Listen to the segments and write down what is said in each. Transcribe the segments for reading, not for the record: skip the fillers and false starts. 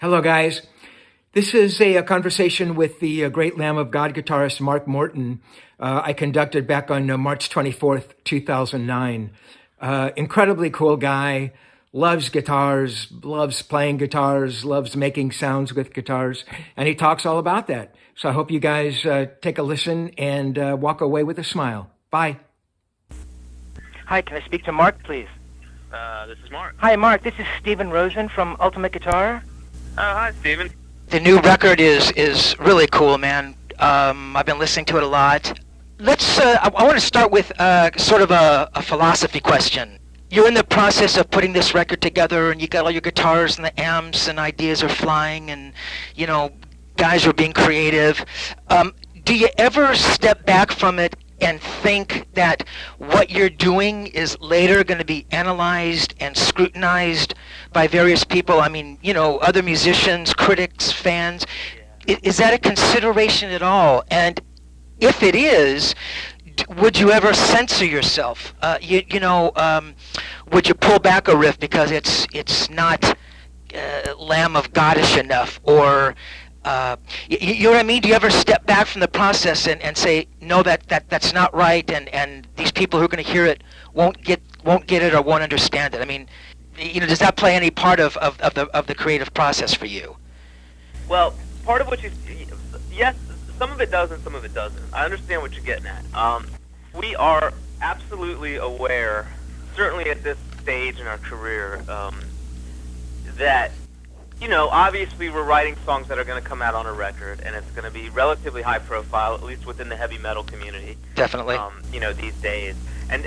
Hello, guys. This is a conversation with the great Lamb of God guitarist Mark Morton. I conducted back on March 24th, 2009. Incredibly cool guy, loves guitars, loves playing guitars, loves making sounds with guitars, and he talks all about that. So I hope you guys take a listen and walk away with a smile. Bye. Hi, can I speak to Mark, please? This is Mark. Hi, Mark. This is Stephen Rosen from Ultimate Guitar. Hi, Stephen. The new record is really cool, man. I've been listening to it a lot. I want to start with sort of a philosophy question. You're in the process of putting this record together, and you got all your guitars and the amps, and ideas are flying, and guys are being creative. Do you ever step back from it and think that what you're doing is later going to be analyzed and scrutinized by various people? I mean, other musicians, critics, fans. Is that a consideration at all? And if it is, would you ever censor yourself? Would you pull back a riff because it's not Lamb of Godish enough, or you know what I mean? Do you ever step back from the process and say, no, that's not right, and these people who are going to hear it won't get it or won't understand it? I mean, does that play any part of the creative process for you? Well, part of what yes, some of it does and some of it doesn't. I understand what you're getting at. We are absolutely aware, certainly at this stage in our career, that obviously we're writing songs that are going to come out on a record, and it's going to be relatively high profile, at least within the heavy metal community. Definitely. These days, and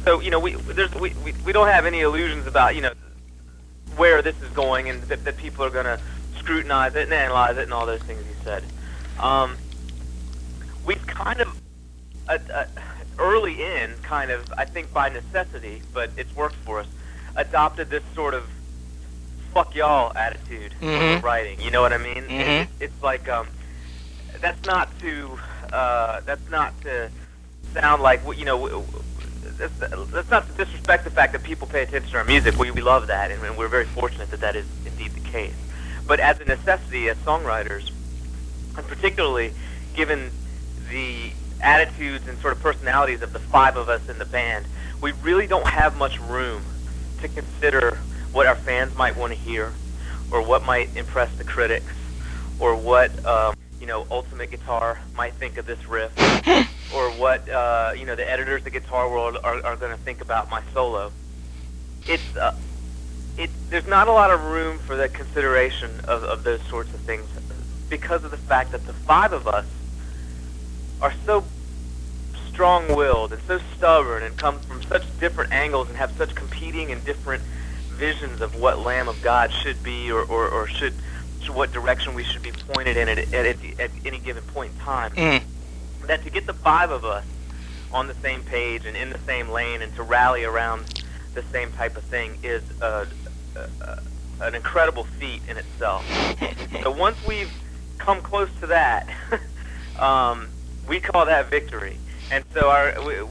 so we don't have any illusions about where this is going, and that people are going to scrutinize it and analyze it and all those things you said. We've kind of early in, I think by necessity, but it's worked for us, adopted this sort of fuck y'all attitude in writing. You know what I mean? Mm-hmm. It's like that's not to sound like that's not to disrespect the fact that people pay attention to our music. We love that, and we're very fortunate that is indeed the case. But as a necessity, as songwriters, and particularly given the attitudes and sort of personalities of the five of us in the band, we really don't have much room to consider what our fans might want to hear, or what might impress the critics, or what Ultimate Guitar might think of this riff, or what the editors of the guitar world are going to think about my solo. There's not a lot of room for the consideration of those sorts of things, because of the fact that the five of us are so strong-willed and so stubborn and come from such different angles and have such competing and different visions of what Lamb of God should be, or what direction we should be pointed in at any given point in time. That to get the five of us on the same page and in the same lane and to rally around the same type of thing is an incredible feat in itself. So once we've come close to that, we call that victory. And so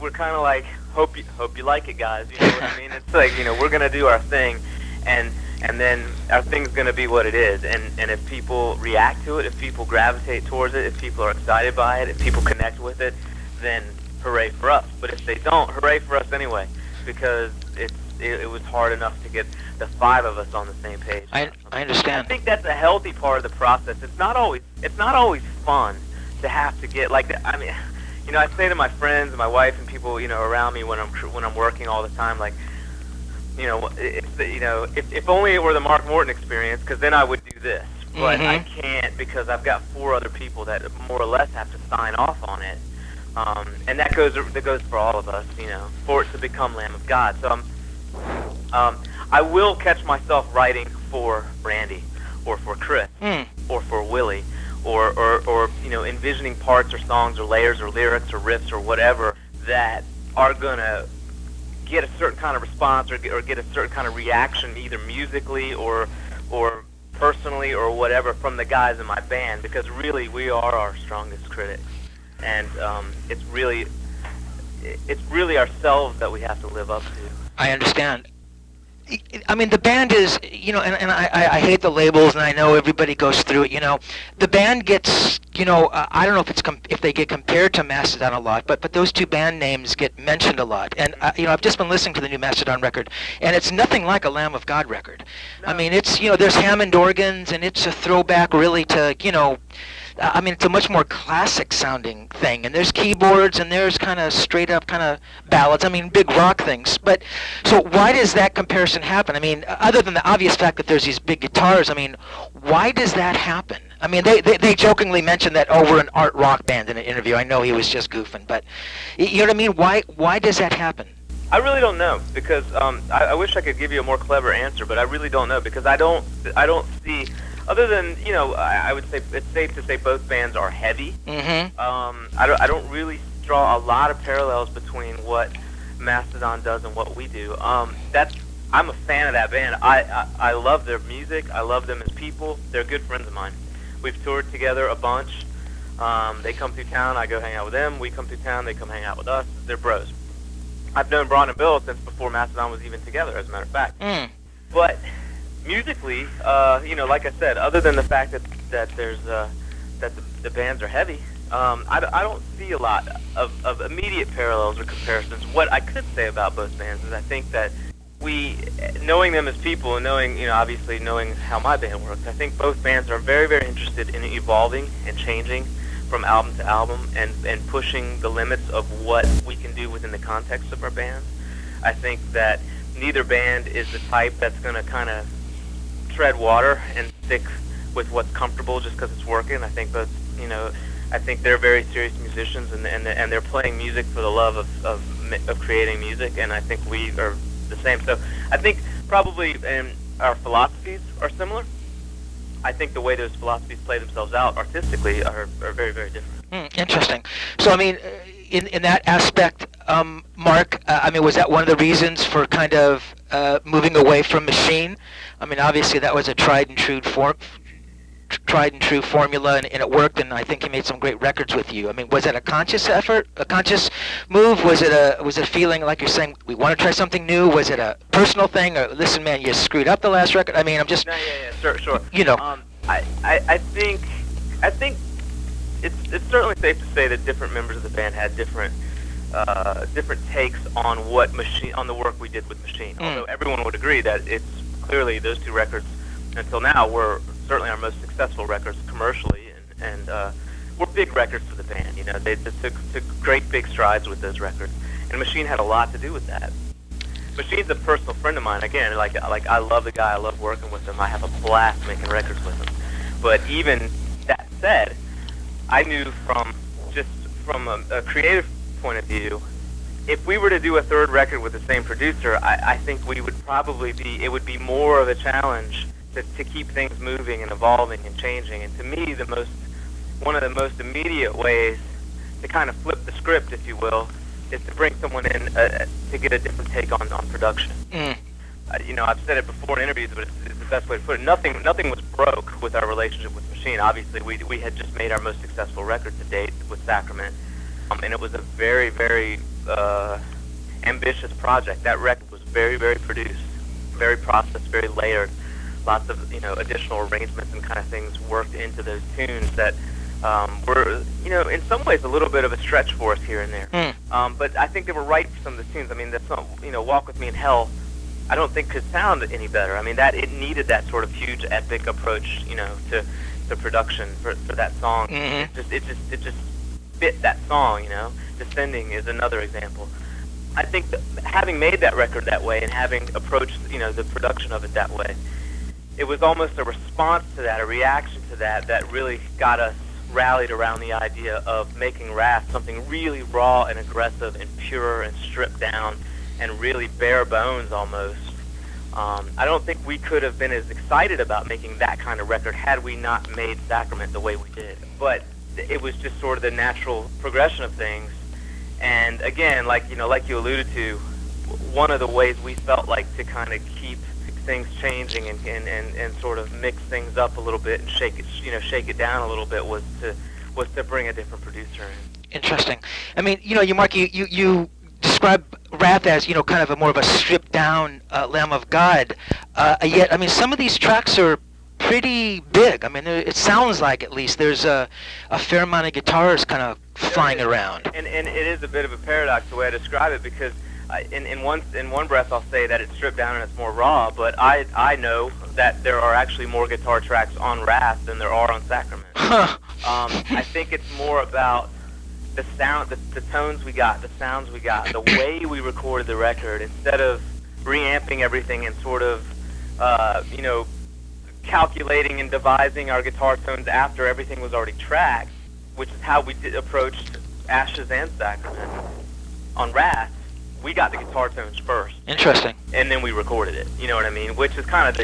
we're kind of like, hope you like it, guys. You know what I mean? It's like, we're going to do our thing, and then our thing's going to be what it is. And if people react to it, if people gravitate towards it, if people are excited by it, if people connect with it, then hooray for us. But if they don't, hooray for us anyway, because it was hard enough to get the five of us on the same page. I understand. I think that's a healthy part of the process. It's not always fun to have to get like that. I mean, I say to my friends and my wife and people, around me when I'm working all the time, like, if only it were the Mark Morton experience, because then I would do this. But I can't, because I've got four other people that more or less have to sign off on it, and that goes for all of us, for it to become Lamb of God. So I will catch myself writing for Randy, or for Chris, or for Willie, or envisioning parts or songs or layers or lyrics or riffs or whatever that are gonna get a certain kind of response or get a certain kind of reaction, either musically or personally or whatever, from the guys in my band, because really we are our strongest critics, and it's really ourselves that we have to live up to. I understand. I mean, the band is, and I hate the labels, and I know everybody goes through it, The band gets, I don't know if if they get compared to Mastodon a lot, but those two band names get mentioned a lot. And, I've just been listening to the new Mastodon record, and it's nothing like a Lamb of God record. No. I mean, it's, there's Hammond organs, and it's a throwback really to, it's a much more classic sounding thing, and there's keyboards, and there's kind of straight up kind of ballads, big rock things. But so why does that comparison happen? Other than the obvious fact that there's these big guitars, why does that happen? They jokingly mentioned that, we're an art rock band in an interview. I know he was just goofing, but you know what I mean? Why does that happen? I really don't know, because I wish I could give you a more clever answer, but I really don't know, because I don't see. Other than, I would say it's safe to say both bands are heavy. Mm-hmm. I don't really draw a lot of parallels between what Mastodon does and what we do. I'm a fan of that band. I love their music. I love them as people. They're good friends of mine. We've toured together a bunch. They come through town. I go hang out with them. We come through town. They come hang out with us. They're bros. I've known Braun and Bill since before Mastodon was even together, as a matter of fact. Mm. But musically, like I said, other than the fact that there's that the bands are heavy, I don't see a lot of immediate parallels or comparisons. What I could say about both bands is I think that knowing them as people and obviously knowing how my band works, I think both bands are very, very interested in evolving and changing from album to album and pushing the limits of what we can do within the context of our bands. I think that neither band is the type that's going to kind of tread water and stick with what's comfortable just because it's working. I think both, I think they're very serious musicians, and they're playing music for the love of creating music, and I think we are the same. So I think probably our philosophies are similar. I think the way those philosophies play themselves out artistically are very, very different. Interesting. So, in that aspect, Mark, was that one of the reasons for kind of moving away from Machine? Obviously that was a tried and true formula, and it worked, and I think he made some great records with you. Was it a conscious effort, a conscious move? Was it a feeling like you're saying, we want to try something new? Was it a personal thing, or listen, man, you screwed up the last record? I'm just... No, yeah, sure. I think it's certainly safe to say that different members of the band had different takes on on the work we did with Machine. Although everyone would agree that it's clearly those two records until now were certainly our most successful records commercially, and were big records for the band. They took great big strides with those records, and Machine had a lot to do with that. Machine's a personal friend of mine. Again, like I love the guy. I love working with him. I have a blast making records with him. But even that said, I knew from a creative point of view, if we were to do a third record with the same producer, I think it would be more of a challenge to keep things moving and evolving and changing. And to me, one of the most immediate ways to kind of flip the script, if you will, is to bring someone in to get a different take on production. I've said it before in interviews, but it's the best way to put it. Nothing was broke with our relationship with Machine. Obviously, we had just made our most successful record to date with Sacrament, and it was a very, very ambitious project. That record was very, very produced, very processed, very layered. Lots of additional arrangements and kind of things worked into those tunes that were in some ways a little bit of a stretch for us here and there. But I think they were right for some of the tunes. The song, Walk With Me in Hell, I don't think could sound any better. That it needed that sort of huge epic approach, to production for that song. Mm-hmm. It just fit that song. Descending is another example. I think that having made that record that way and having approached the production of it that way, it was almost a response to that, a reaction to that really got us rallied around the idea of making Wrath something really raw and aggressive and pure and stripped down and really bare bones almost. I don't think we could have been as excited about making that kind of record had we not made Sacrament the way we did. But it was just sort of the natural progression of things. And again, like you alluded to, one of the ways we felt like to kind of keep things changing and sort of mix things up a little bit and shake it down a little bit was to bring a different producer in. Interesting. Mark, you describe Wrath as, kind of a more of a stripped down Lamb of God. Yet, I mean, some of these tracks are pretty big. I mean, it sounds like at least there's a fair amount of guitars kind of flying around. And it is a bit of a paradox the way I describe it, because in one breath I'll say that it's stripped down and it's more raw, but I know that there are actually more guitar tracks on Wrath than there are on Sacrament. Huh. I think it's more about the sound, the tones we got, the sounds we got, the way we recorded the record, instead of reamping everything and sort of, calculating and devising our guitar tones after everything was already tracked, which is how we approached Ashes and Sacrament. On Wrath, we got the guitar tones first. Interesting. And then we recorded it, you know what I mean? Which is kind of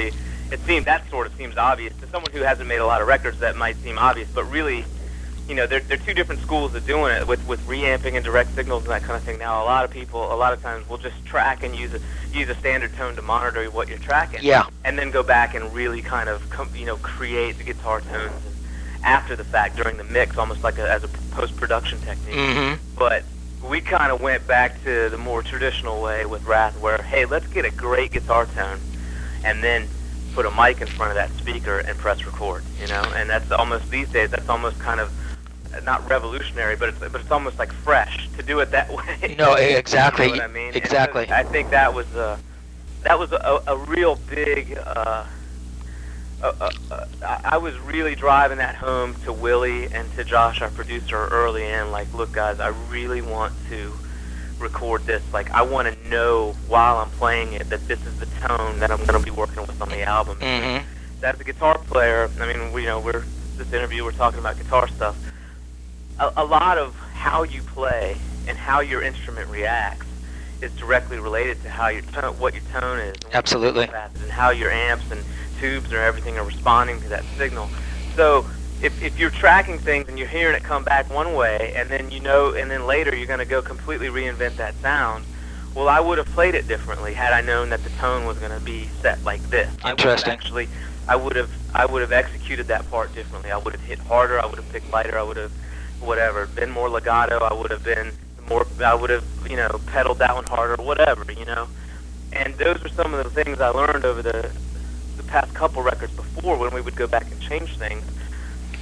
that sort of seems obvious. To someone who hasn't made a lot of records, that might seem obvious, but really, they're two different schools of doing it with reamping and direct signals and that kind of thing. Now, a lot of times will just track and use a standard tone to monitor what you're tracking. Yeah. And then go back and really kind of create the guitar tones after the fact during the mix, almost like as a post-production technique. Mm-hmm. But we kind of went back to the more traditional way with Wrath, where, hey, let's get a great guitar tone and then put a mic in front of that speaker and press record, And that's almost, these days, that's almost kind of not revolutionary, but it's almost like fresh to do it that way. No, exactly. You know what I mean? Exactly. I think that was a real big. I was really driving that home to Willie and to Josh, our producer, early in. Like, look, guys, I really want to record this. Like, I want to know while I'm playing it that this is the tone that I'm going to be working with on the album. Mm-hmm. As a guitar player, I mean, we're this interview, we're talking about guitar stuff. A lot of how you play and how your instrument reacts is directly related to how what your tone is. And Absolutely. And how your amps and tubes and everything are responding to that signal. So if you're tracking things and you're hearing it come back one way, and then and then later you're going to go completely reinvent that sound, well, I would have played it differently had I known that the tone was going to be set like this. Interesting. I would have executed that part differently. I would have hit harder. I would have picked lighter. I would have been more legato. I would have pedaled that one harder, whatever, And those are some of the things I learned over the past couple records before. When we would go back and change things,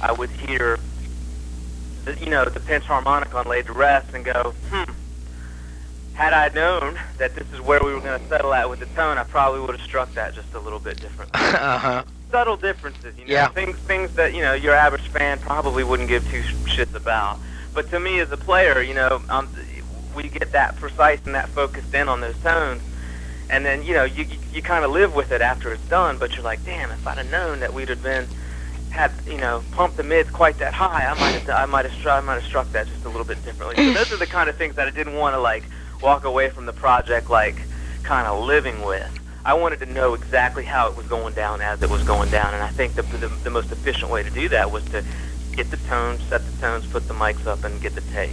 I would hear the pinch harmonic on Laid to Rest and go, had I known that this is where we were going to settle at with the tone, I probably would have struck that just a little bit differently. Uh-huh. Subtle differences, Yeah. things that, your average fan probably wouldn't give two shits about. But to me as a player, we get that precise and that focused in on those tones, and then, you kind of live with it after it's done, but you're like, damn, if I'd have known that we'd have pumped the mids quite that high, I might have struck that just a little bit differently. So those are the kind of things that I didn't want to, walk away from the project, kind of living with. I wanted to know exactly how it was going down as it was going down, and I think the most efficient way to do that was to get the tones, set the tones, put the mics up, and get the take,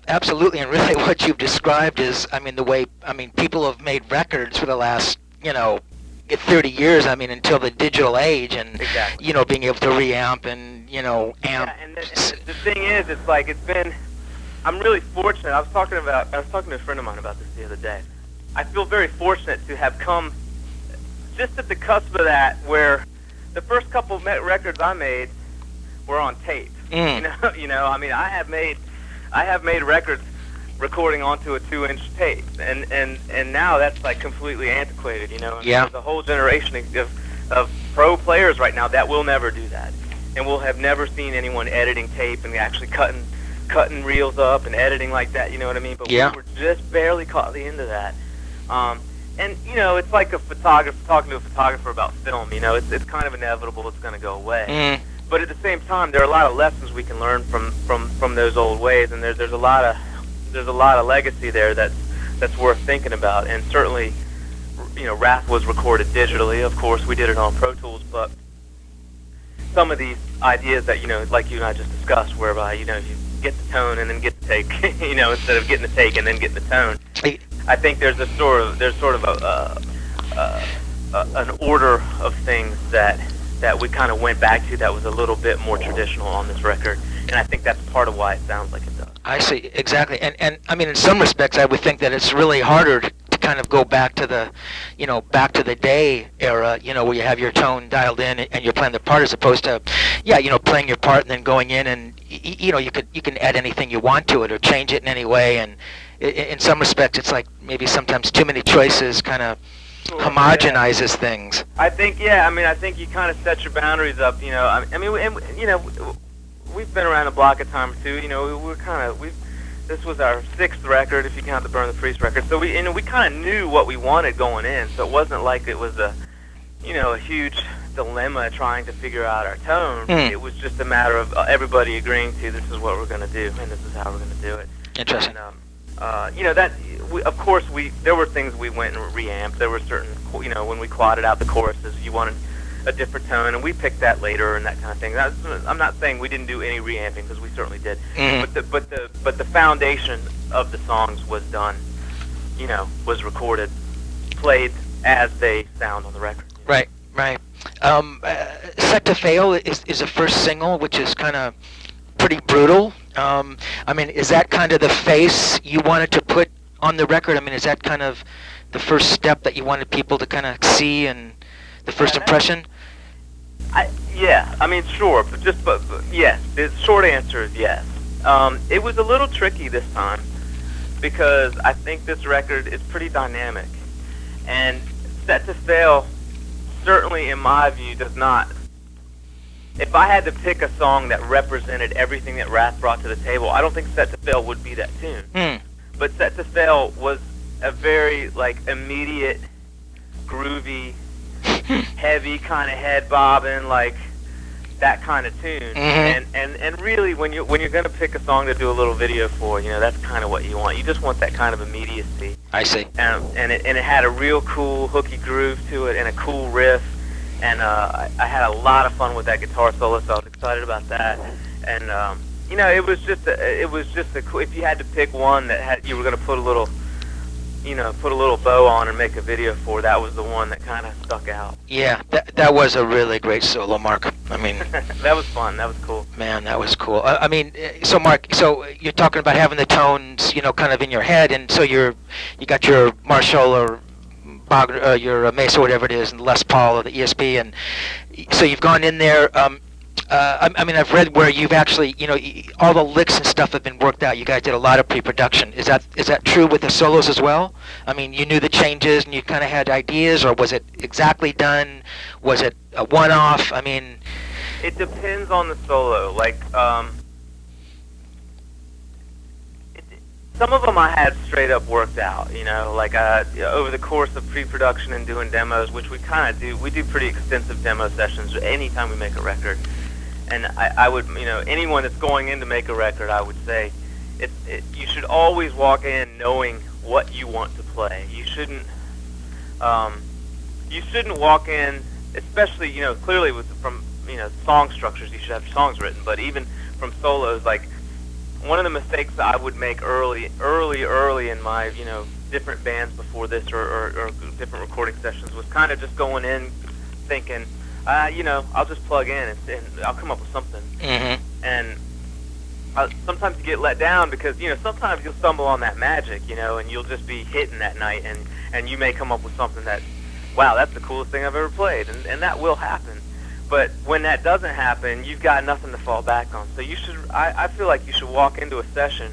Absolutely, and really what you've described is, the way, people have made records for the last, 30 years, until the digital age, and, exactly. Being able to reamp and, amp. Yeah, and the thing is, I'm really fortunate. I was talking to a friend of mine about this the other day. I feel very fortunate to have come just at the cusp of that, where the first couple of records I made were on tape. I have made records recording onto a 2-inch tape, and now that's completely antiquated. Yeah. There's a whole generation of pro players right now that will never do that, and will have never seen anyone editing tape and actually cutting reels up and editing like that. You know what I mean? But yeah. We were just barely caught the end of that. And it's like a photographer talking to a photographer about film. It's kind of inevitable. It's going to go away. Mm. But at the same time, there are a lot of lessons we can learn from those old ways, and there's a lot of legacy there that's worth thinking about. And certainly, Wrath was recorded digitally. Of course, we did it on Pro Tools, but some of these ideas that like you and I just discussed, whereby you get the tone and then get the take, instead of getting the take and then getting the tone. I think there's sort of an order of things that we kind of went back to that was a little bit more traditional on this record, and I think that's part of why it sounds like it does. I see, exactly. And I mean, in some respects, I would think that it's really harder to kind of go back to the, back to the day era, where you have your tone dialed in and you're playing the part, as opposed to, yeah, playing your part and then going in and, you can add anything you want to it or change it in any way. And in some respects, it's like maybe sometimes too many choices kind of homogenizes things. I think, yeah, I think you kind of set your boundaries up, we've been around the block a time or two. This was our 6th record, if you count the Burn the Priest record. So we kind of knew what we wanted going in. So it wasn't like it was a huge dilemma trying to figure out our tone. It was just a matter of everybody agreeing to, this is what we're going to do, and this is how we're going to do it. Interesting. And, of course, there were things we went and reamped. There were certain, when we quadded out the choruses, you wanted a different tone, and we picked that later and that kind of thing. I'm not saying we didn't do any reamping, because we certainly did. But the foundation of the songs was done, was recorded, played as they sound on the record. Right. Set to Fail is a first single, which is kind of pretty brutal. Is that kind of the face you wanted to put on the record? Is that kind of the first step that you wanted people to kind of see and the first impression? Sure, but yes. The short answer is yes. It was a little tricky this time because I think this record is pretty dynamic, and Set to Fail, certainly in my view, does not. If I had to pick a song that represented everything that Wrath brought to the table, I don't think Set to Fail would be that tune. But Set to Fail was a very immediate, groovy, heavy kind of head bobbing, that kind of tune. And really, when you're going to pick a song to do a little video for, that's kind of what you want. You just want that kind of immediacy. I see. And it had a real cool hooky groove to it and a cool riff. And I had a lot of fun with that guitar solo, so I was excited about that. And it was just a cool. If you had to pick one that you were going to put a little bow on and make a video for, that was the one that kind of stuck out. Yeah, that was a really great solo, Mark. That was fun. That was cool. Man, that was cool. So Mark, you're talking about having the tones, kind of in your head, and so you got your Marshall or your Mesa, or whatever it is, and Les Paul or the ESP, and so you've gone in there. I've read where you've actually, all the licks and stuff have been worked out. You guys did a lot of pre-production. Is that true with the solos as well? You knew the changes and you kind of had ideas, or was it exactly done? Was it a one-off? It depends on the solo. Some of them I had straight up worked out, over the course of pre-production and doing demos, which we kind of do. We do pretty extensive demo sessions anytime we make a record. And I would, anyone that's going in to make a record, I would say, you should always walk in knowing what you want to play. You shouldn't walk in, especially, clearly from song structures, you should have songs written, but even from solos, one of the mistakes that I would make early in my, different bands before this or different recording sessions was kind of just going in thinking, I'll just plug in and I'll come up with something. And sometimes you get let down because, sometimes you'll stumble on that magic, and you'll just be hitting that night and you may come up with something that, wow, that's the coolest thing I've ever played. And that will happen. But when that doesn't happen, you've got nothing to fall back on. So I feel like you should walk into a session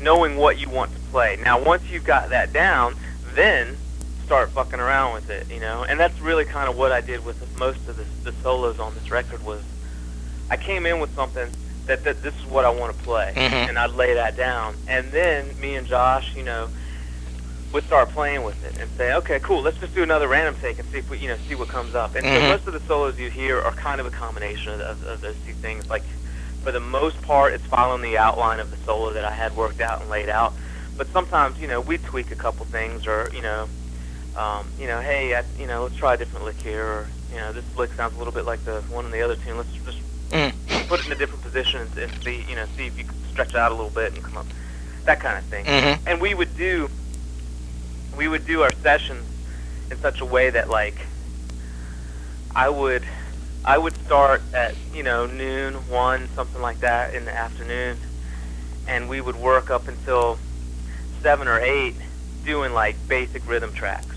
knowing what you want to play. Now, once you've got that down, then start fucking around with it, And that's really kind of what I did with most of the solos on this record was I came in with something that this is what I want to play, and I'd lay that down. And then me and Josh, would start playing with it and say, okay, cool, let's just do another random take and see if we, see what comes up. And so most of the solos you hear are kind of a combination of those two things. For the most part, it's following the outline of the solo that I had worked out and laid out. But sometimes, we tweak a couple things, or hey, let's try a different lick here, or this lick sounds a little bit like the one in the other tune. Let's just put it in a different position and see, see if you can stretch it out a little bit and come up, that kind of thing. And we would do our sessions in such a way that I would start at noon, 1, something like that in the afternoon, and we would work up until 7 or 8 doing like basic rhythm tracks.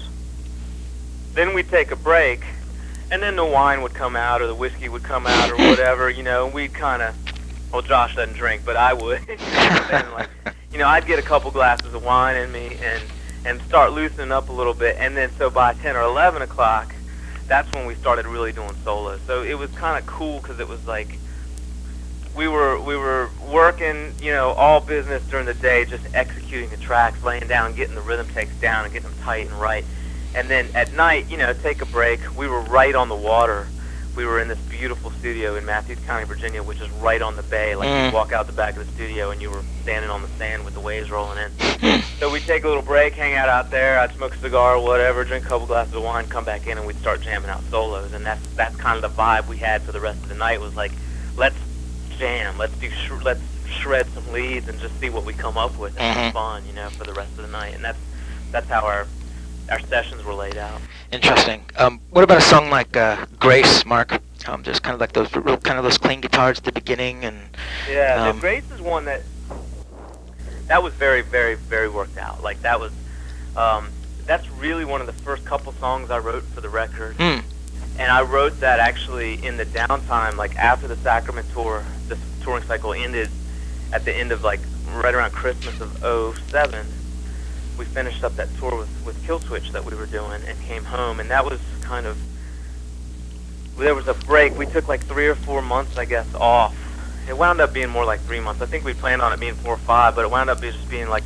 Then we'd take a break, and then the wine would come out or the whiskey would come out or whatever, you know, and we'd kind of, well, Josh doesn't drink, but I would. And like, you know, I'd get a couple glasses of wine in me and start loosening up a little bit, and then so by 10 or 11 o'clock, that's when we started really doing solos. So it was kind of cool because it was like we were working, you know, all business during the day, just executing the tracks, laying down, getting the rhythm takes down and getting them tight and right. And then at night, you know, take a break. We were right on the water. We were in this beautiful studio in Matthews County, Virginia, which is right on the bay. Like you walk out the back of the studio and you were standing on the sand with the waves rolling in. So we'd take a little break, hang out there. I'd smoke a cigar or whatever, drink a couple glasses of wine, come back in, and we'd start jamming out solos. And that's kind of the vibe we had for the rest of the night. Was like, let's jam, let's shred some leads and just see what we come up with and have fun, you know, for the rest of the night. And that's how our sessions were laid out. Interesting. What about a song like Grace, Mark? Just kind of like those real kind of those clean guitars at the beginning, and yeah, the Grace is one that was very, very, very worked out. Like that was that's really one of the first couple songs I wrote for the record. And I wrote that actually in the downtime, like after the Sacrament tour, the touring cycle ended at the end of like right around Christmas of '07. We finished up that tour with Killswitch that we were doing and came home, and that was kind of, there was a break. We took like 3 or 4 months, I guess, off. It wound up being more like 3 months. I think we planned on it being 4 or 5, but it wound up just being like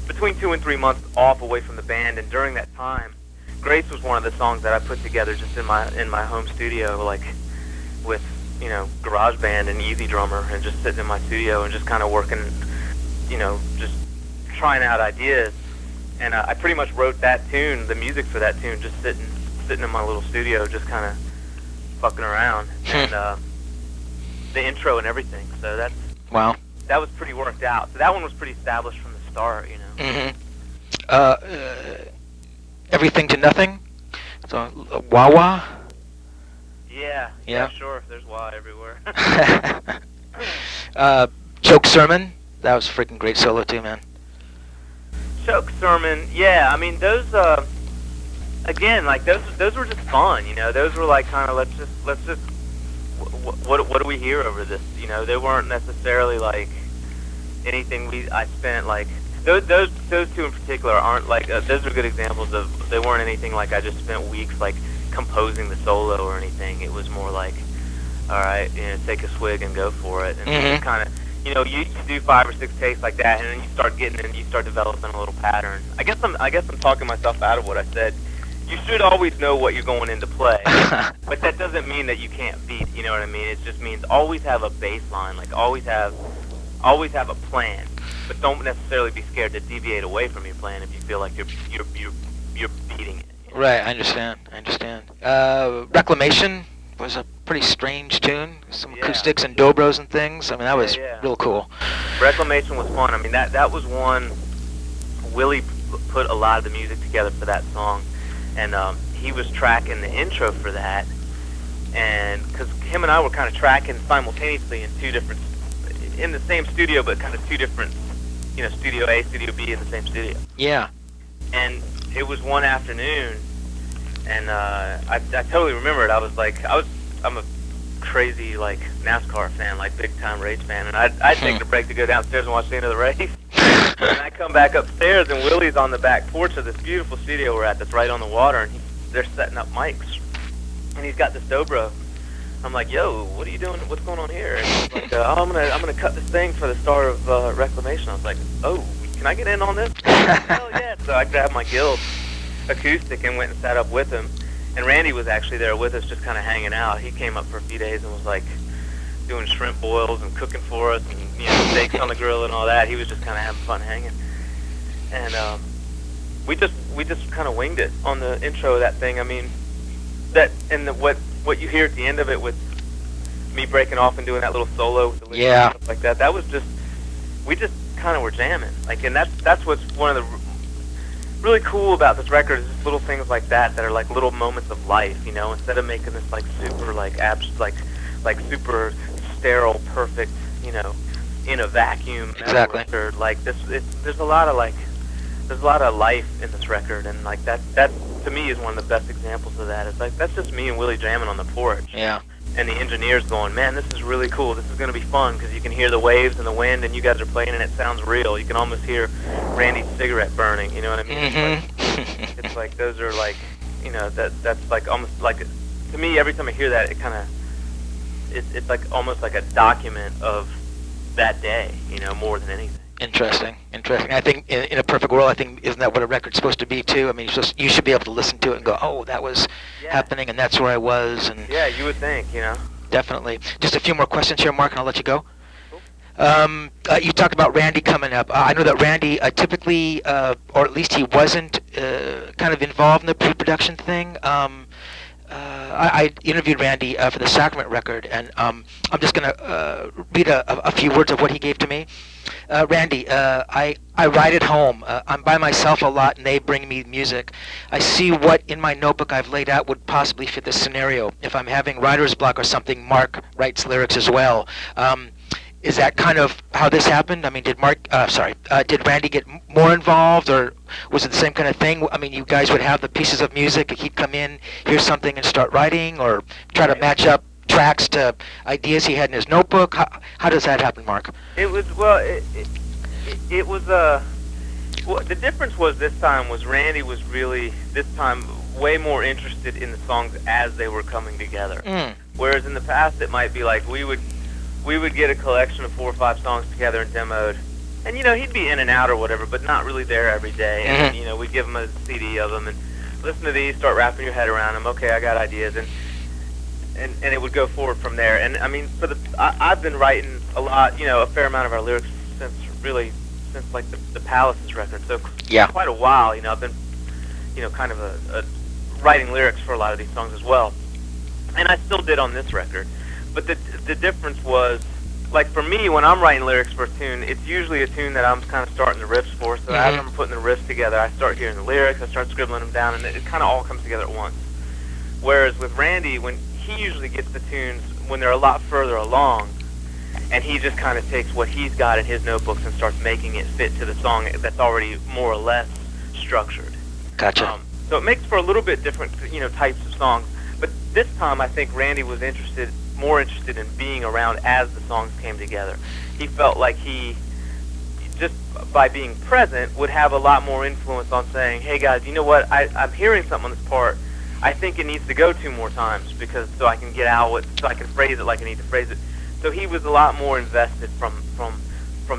between 2 and 3 months off away from the band. And during that time, Grace was one of the songs that I put together just in my home studio, like with, you know, GarageBand and Easy Drummer, and just sitting in my studio and just kind of working, you know, just trying out ideas. And I pretty much wrote that tune, the music for that tune, just sitting in my little studio, just kind of fucking around, and the intro and everything. So that's wow. That was pretty worked out. So that one was pretty established from the start, you know. Everything to Nothing. So Wah-Wah. Yeah, sure. There's wah everywhere. Choke Sermon. That was a freaking great solo too, man. Choke Sermon. Yeah, I mean those. Again, like those were just fun, you know. Those were like kind of let's just what do we hear over this, you know. They weren't necessarily like anything I spent like those two in particular aren't like those are good examples of, they weren't anything like I just spent weeks like composing the solo or anything. It was more like, all right, you know, take a swig and go for it, and kind of, you know, you do 5 or 6 takes like that, and then you start getting in, you start developing a little pattern. I guess I'm talking myself out of what I said. You should always know what you're going into play, but that doesn't mean that you can't beat. You know what I mean? It just means always have a baseline, like always have a plan, but don't necessarily be scared to deviate away from your plan if you feel like you're beating it. You know? Right, I understand. Reclamation was a pretty strange tune, some acoustics and dobros and things. I mean, that was real cool. Reclamation was fun. I mean, that was one. Willie put a lot of the music together for that song, and he was tracking the intro for that, and because him and I were kind of tracking simultaneously in the same studio, but kind of two different, you know, Studio A, Studio B in the same studio. Yeah. And it was one afternoon, and I totally remember it. I'm a crazy like NASCAR fan, like big time race fan, and I'd take a break to go downstairs and watch the end of the race. And I come back upstairs, and Willie's on the back porch of this beautiful studio we're at that's right on the water, and they're setting up mics, and he's got this dobro. I'm like, yo, what are you doing? What's going on here? And he's like, I'm gonna cut this thing for the start of Reclamation. I was like, oh, can I get in on this? Hell yeah! So I grabbed my Guild acoustic and went and sat up with him. And Randy was actually there with us, just kind of hanging out. He came up for a few days and was like doing shrimp boils and cooking for us, and, you know, steaks on the grill and all that. He was just kind of having fun hanging. And we just kind of winged it on the intro of that thing. I mean, that and what you hear at the end of it with me breaking off and doing that little solo with the lead and stuff like that. That was just, we just kind of were jamming. Like, and that's what's one of the really cool about this record, is just little things like that are like little moments of life, you know. Instead of making this like super like super sterile, perfect, you know, in a vacuum. Exactly. Record. Like there's a lot of life in this record, and like that to me is one of the best examples of that. It's like that's just me and Willie jamming on the porch. Yeah. And the engineers going, man, this is really cool. This is going to be fun because you can hear the waves and the wind, and you guys are playing, and it sounds real. You can almost hear Randy's cigarette burning. You know what I mean? Mm-hmm. It's like those are like, you know, that's like almost like to me. Every time I hear that, it kind of it's like almost like a document of that day. You know, more than anything. Interesting. I think in a perfect world, I think isn't that what a record's supposed to be too? I mean, you should be able to listen to it and go, oh, that was happening, and that's where I was. And yeah, you would think, you know. Definitely. Just a few more questions here, Mark, and I'll let you go. Cool. You talked about Randy coming up. I know that Randy typically, or at least he wasn't kind of involved in the pre-production thing. I interviewed Randy for the Sacrament record, and I'm just going to read a few words of what he gave to me. Randy, I write at home. I'm by myself a lot, and they bring me music. I see what in my notebook I've laid out would possibly fit the scenario. If I'm having writer's block or something, Mark writes lyrics as well. Is that kind of how this happened? I mean, did Randy get more involved, or was it the same kind of thing? I mean, you guys would have the pieces of music, he'd come in, hear something, and start writing, or try to match up tracks to ideas he had in his notebook? How does that happen, Mark? It was, it was, the difference was this time was Randy was really, this time, way more interested in the songs as they were coming together. Whereas in the past, it might be like we would get a collection of 4 or 5 songs together and demoed, and you know he'd be in and out or whatever, but not really there every day. And you know we'd give him a CD of them and listen to these, start wrapping your head around them. Okay, I got ideas, and it would go forward from there. And I mean, I've been writing a lot, you know, a fair amount of our lyrics since like the Palaces record. So quite a while. You know, I've been, you know, kind of writing lyrics for a lot of these songs as well, and I still did on this record. But the difference was, like for me, when I'm writing lyrics for a tune, it's usually a tune that I'm kind of starting the riffs for. So as I'm putting the riffs together, I start hearing the lyrics, I start scribbling them down, and it kind of all comes together at once. Whereas with Randy, when he usually gets the tunes when they're a lot further along, and he just kind of takes what he's got in his notebooks and starts making it fit to the song that's already more or less structured. Gotcha. So it makes for a little bit different, you know, types of songs. But this time, I think Randy was more interested in being around as the songs came together. He felt like he, just by being present, would have a lot more influence on saying, hey guys, you know what, I'm hearing something on this part, I think it needs to go 2 more times, because so I can get out so I can phrase it like I need to phrase it. So he was a lot more invested from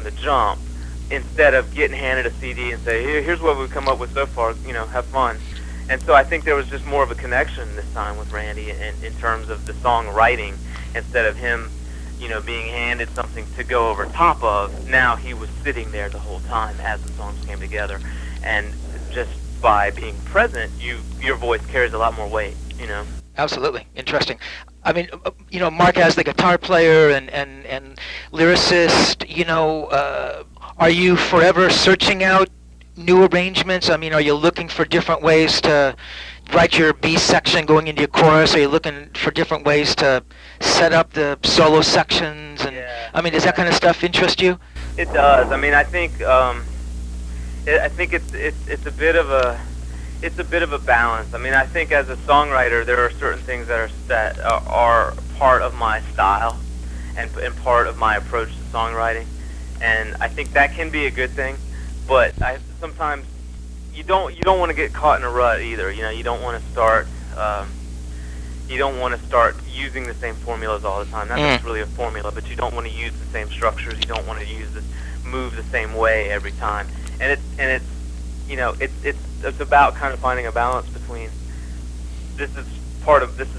the jump, instead of getting handed a CD and say, here's what we've come up with so far, you know, have fun. And so I think there was just more of a connection this time with Randy in terms of the songwriting, instead of him, you know, being handed something to go over top of. Now he was sitting there the whole time as the songs came together, and just by being present, your voice carries a lot more weight, you know. Absolutely. Interesting. I mean, you know, Mark as the guitar player and lyricist, you know, are you forever searching out new arrangements? I mean, are you looking for different ways to write your B section going into your chorus? Are you looking for different ways to set up the solo sections? And I mean, does that kind of stuff interest you? It does. I mean, I think it's a bit of a balance. I mean, I think as a songwriter, there are certain things that are part of my style and part of my approach to songwriting, and I think that can be a good thing. But sometimes you don't want to get caught in a rut either. You know, you don't want to start using the same formulas all the time. Not that it's really a formula, but you don't want to use the same structures. You don't want to move the same way every time. And it's you know, it's about kind of finding a balance between this is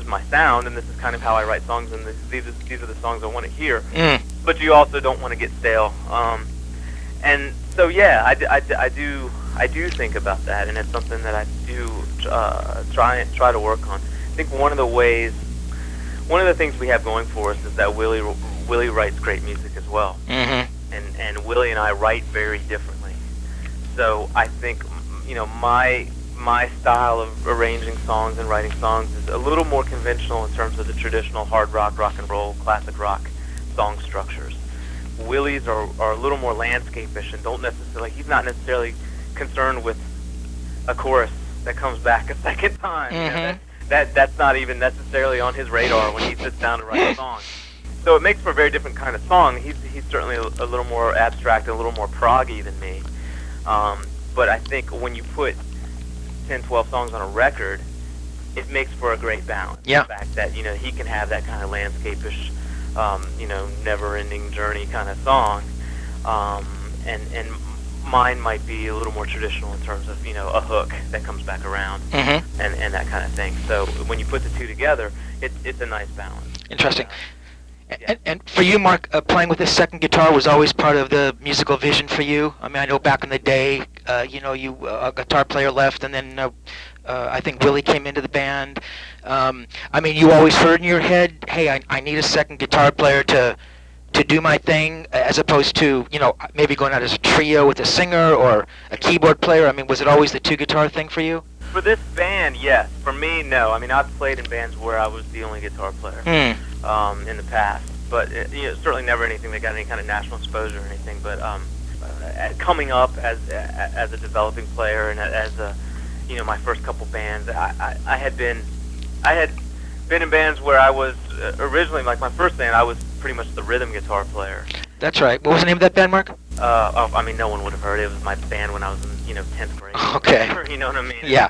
my sound, and this is kind of how I write songs, and these are the songs I want to hear. But you also don't want to get stale. And so yeah, I do think about that, and it's something that I do try to work on. I think one of the things we have going for us is that Willie writes great music as well, and Willie and I write very differently. So I think, you know, my style of arranging songs and writing songs is a little more conventional in terms of the traditional hard rock, rock and roll, classic rock song structures. Willie's are a little more landscapish and don't necessarily, he's not necessarily concerned with a chorus that comes back a second time. You know, that's not even necessarily on his radar when he sits down to write a song. So it makes for a very different kind of song. He's certainly a little more abstract and a little more proggy than me. But I think when you put 10, 12 songs on a record, it makes for a great balance. Yeah. The fact that, you know, he can have that kind of landscapish, you know, never-ending journey kind of song, and mine might be a little more traditional in terms of, you know, a hook that comes back around, and that kind of thing. So when you put the two together, it's a nice balance. Interesting. And for you, Mark, playing with this second guitar was always part of the musical vision for you? I mean, I know back in the day, you know, a guitar player left, and then I think Willie came into the band. I mean, you always heard in your head, hey, I need a second guitar player to do my thing, as opposed to, you know, maybe going out as a trio with a singer or a keyboard player. I mean, was it always the two-guitar thing for you? For this band, yes. For me, no. I mean, I've played in bands where I was the only guitar player in the past, but you know, certainly never anything that got any kind of national exposure or anything. But coming up as a developing player and as a, you know, my first couple bands, I had been in bands where I was originally, like my first band, I was pretty much the rhythm guitar player. That's right. What was the name of that band, Mark? I mean, no one would have heard it. It was my band when I was in, you know, 10th grade. Okay. You know what I mean? Yeah.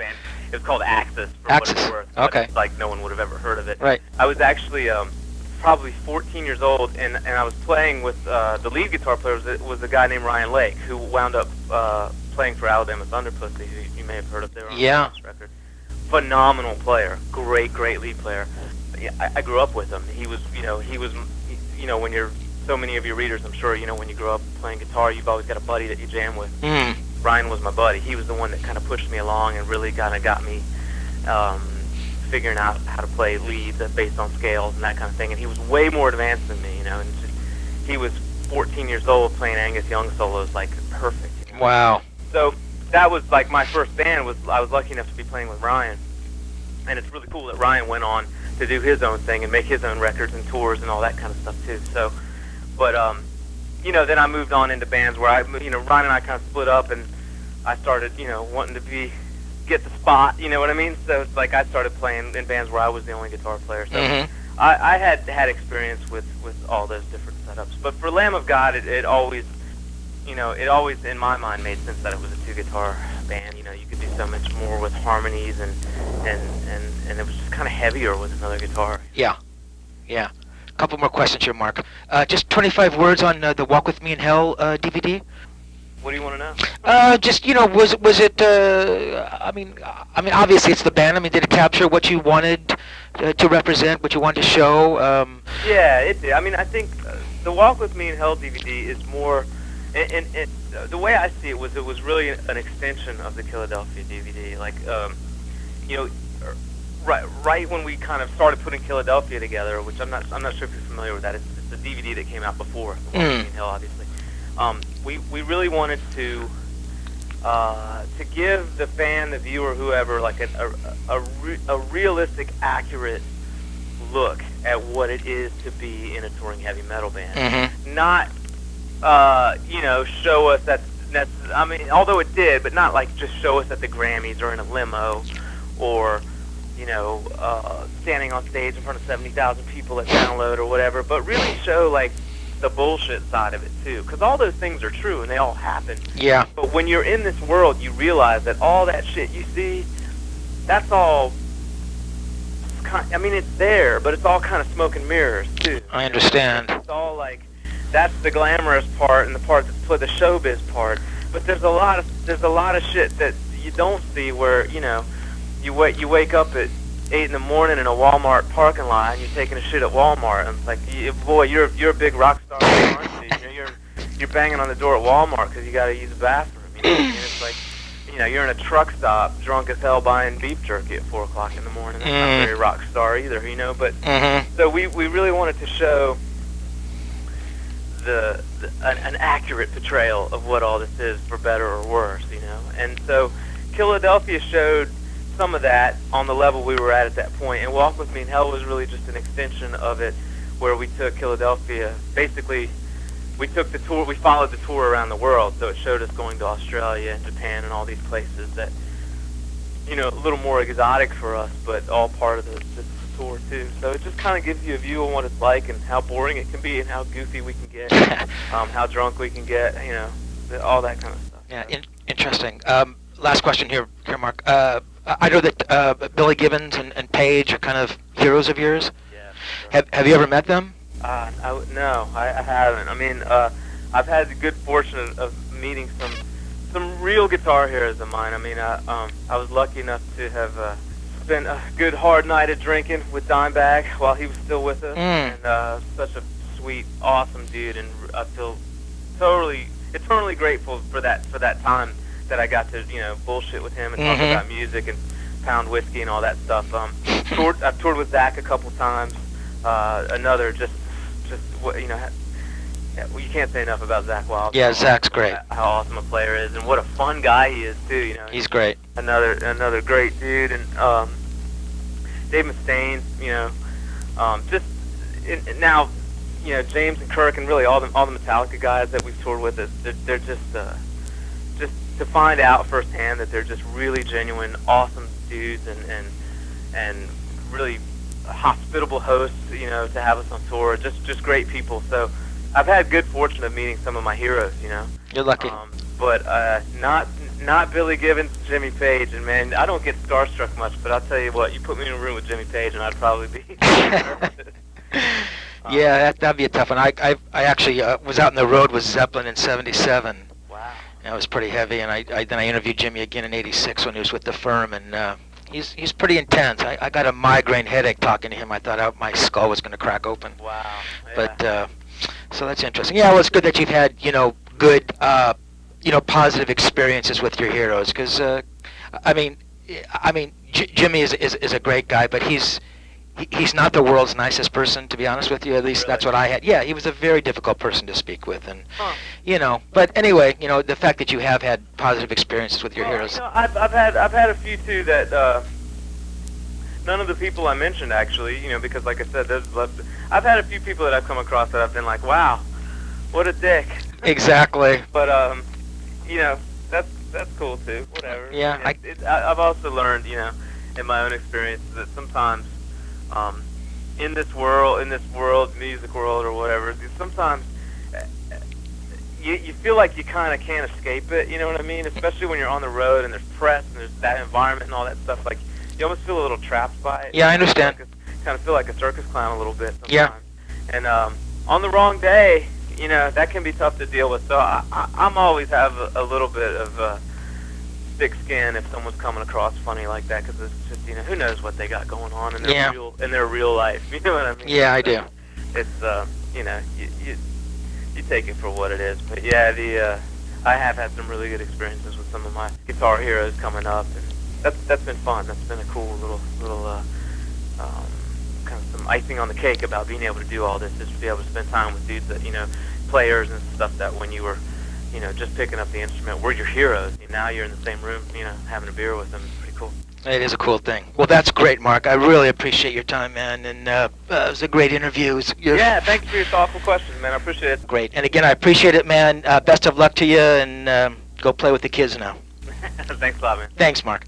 It was called Axis, for Axis. what it's worth. Okay. But, like, no one would have ever heard of it. Right. I was actually probably 14 years old, and I was playing with the lead guitar player was a guy named Ryan Lake, who wound up playing for Alabama Thunderpussy, who you may have heard of there on this record. Phenomenal player, great lead player. Yeah, I grew up with him. He was, you know, when you're so many of your readers, I'm sure, you know, when you grow up playing guitar, you've always got a buddy that you jam with. Ryan was my buddy. He was the one that kind of pushed me along and really kind of got me figuring out how to play leads based on scales and that kind of thing. And he was way more advanced than me, you know. And just, he was 14 years old playing Angus Young solos like perfect. You know? Wow. So that was like my first band. I was lucky enough to be playing with Ryan, and it's really cool that Ryan went on to do his own thing and make his own records and tours and all that kind of stuff too. So, but you know, then I moved on into bands where Ryan and I kind of split up, and I started, you know, wanting to get the spot, you know what I mean? So it's like I started playing in bands where I was the only guitar player. So I had experience with all those different setups. But for Lamb of God, it always, you know, it always in my mind made sense that it was a two-guitar band. You know, you could do so much more with harmonies, and it was just kind of heavier with another guitar. Yeah. A couple more questions here, Mark. Just 25 words on the Walk With Me in Hell DVD. What do you want to know? Just, you know, was it? I mean, obviously it's the band. I mean, did it capture what you wanted to represent, what you wanted to show? Yeah, it did. I mean, I think the Walk With Me in Hell DVD is more, and the way I see it was really an extension of the Philadelphia DVD. Like, you know, right when we kind of started putting Philadelphia together, which I'm not sure if you're familiar with that. It's a DVD that came out before the Walk With Me in Hell, obviously. We really wanted to give the fan, the viewer, whoever, like a realistic, accurate look at what it is to be in a touring heavy metal band. Not, you know, show us that. I mean, although it did, but not like just show us at the Grammys or in a limo, or, you know, standing on stage in front of 70,000 people at Download or whatever. But really show like the bullshit side of it too, because all those things are true and they all happen. Yeah. But when you're in this world, you realize that all that shit you see, that's all. I mean, it's there, but it's all kind of smoke and mirrors too. I understand. It's all like, that's the glamorous part and the part that's the showbiz part. But there's a lot of shit that you don't see, where, you know, you wake up at 8 in the morning in a Walmart parking lot, and you're taking a shit at Walmart, and it's like, boy, you're a big rock star, aren't you? You know, you're banging on the door at Walmart because you got to use the bathroom. You know, and it's like, you know, you're in a truck stop, drunk as hell, buying beef jerky at 4 o'clock in the morning. That's not very rock star either, you know. But so we really wanted to show an accurate portrayal of what all this is, for better or worse, you know. And so Philadelphia showed some of that on the level we were at that point, and Walk With Me in Hell was really just an extension of it, where we took Philadelphia, basically we took the tour. We followed the tour around the world, so it showed us going to Australia and Japan and all these places that, you know, a little more exotic for us, but all part of the tour too. So it just kind of gives you a view of what it's like and how boring it can be and how goofy we can get, how drunk we can get, you know, all that kind of stuff. Yeah, interesting. Last question here, Mark. I know that Billy Gibbons and Paige are kind of heroes of yours. Yeah. Sure. Have you ever met them? No, I haven't. I mean, I've had the good fortune of meeting some real guitar heroes of mine. I mean, I was lucky enough to have spent a good hard night of drinking with Dimebag while he was still with us, and such a sweet, awesome dude. And I feel eternally grateful for that time that I got to, you know, bullshit with him and talk about music and pound whiskey and all that stuff. I've toured with Zach a couple times. Another just you know, you can't say enough about Zach Wild. Yeah, Zach's great. How awesome a player is, and what a fun guy he is too. You know, he's great. Another great dude, and Dave Mustaine. You know, now, you know, James and Kirk and really all the Metallica guys that we've toured with. They're just to find out firsthand that they're just really genuine, awesome dudes, and really hospitable hosts, you know, to have us on tour. Just great people. So I've had good fortune of meeting some of my heroes, you know. You're lucky. But not Billy Gibbons, Jimmy Page, and man, I don't get starstruck much, but I'll tell you what, you put me in a room with Jimmy Page and I'd probably be nervous. Yeah, that'd be a tough one. I actually was out on the road with Zeppelin in '77. Wow. That was pretty heavy, and then I interviewed Jimmy again in '86 when he was with the Firm, and he's pretty intense. I got a migraine headache talking to him. I thought my skull was going to crack open. Wow. Yeah. But so that's interesting. Yeah, well, it's good that you've had, you know, good, you know, positive experiences with your heroes. Because I mean, Jimmy is a great guy, but he's not the world's nicest person, to be honest with you. At least that's what I had. Yeah, he was a very difficult person to speak with, and you know. But anyway, you know, the fact that you have had positive experiences with your heroes. You know, I've had a few too that none of the people I mentioned actually, you know, because like I said, I've had a few people that I've come across that I've been like, wow, what a dick. Exactly. But you know, that's cool too. Whatever. Yeah. I've also learned, you know, in my own experience that sometimes. In this world, music world or whatever, sometimes you feel like you kind of can't escape it, you know what I mean? Especially when you're on the road and there's press and there's that environment and all that stuff, like, you almost feel a little trapped by it. Yeah, I understand. Kind of feel like a circus clown a little bit sometimes. Yeah. And on the wrong day, you know, that can be tough to deal with, so I'm always have a little bit of thick skin if someone's coming across funny like that, because it's just, you know, who knows what they got going on in their real life. You know what I mean? Yeah, I do. It's you know, you take it for what it is. But yeah, I have had some really good experiences with some of my guitar heroes coming up, and that's been fun. That's been a cool little kind of some icing on the cake about being able to do all this, is to be able to spend time with dudes that, you know, players and stuff that when you were, you know, just picking up the instrument, were your heroes. Now you're in the same room, you know, having a beer with them. It's pretty cool. It is a cool thing. Well, that's great, Mark. I really appreciate your time, man, and it was a great interview. Yeah, thank you for your thoughtful questions, man. I appreciate it. Great. And again, I appreciate it, man. Best of luck to you, and go play with the kids now. Thanks a lot, man. Thanks, Mark.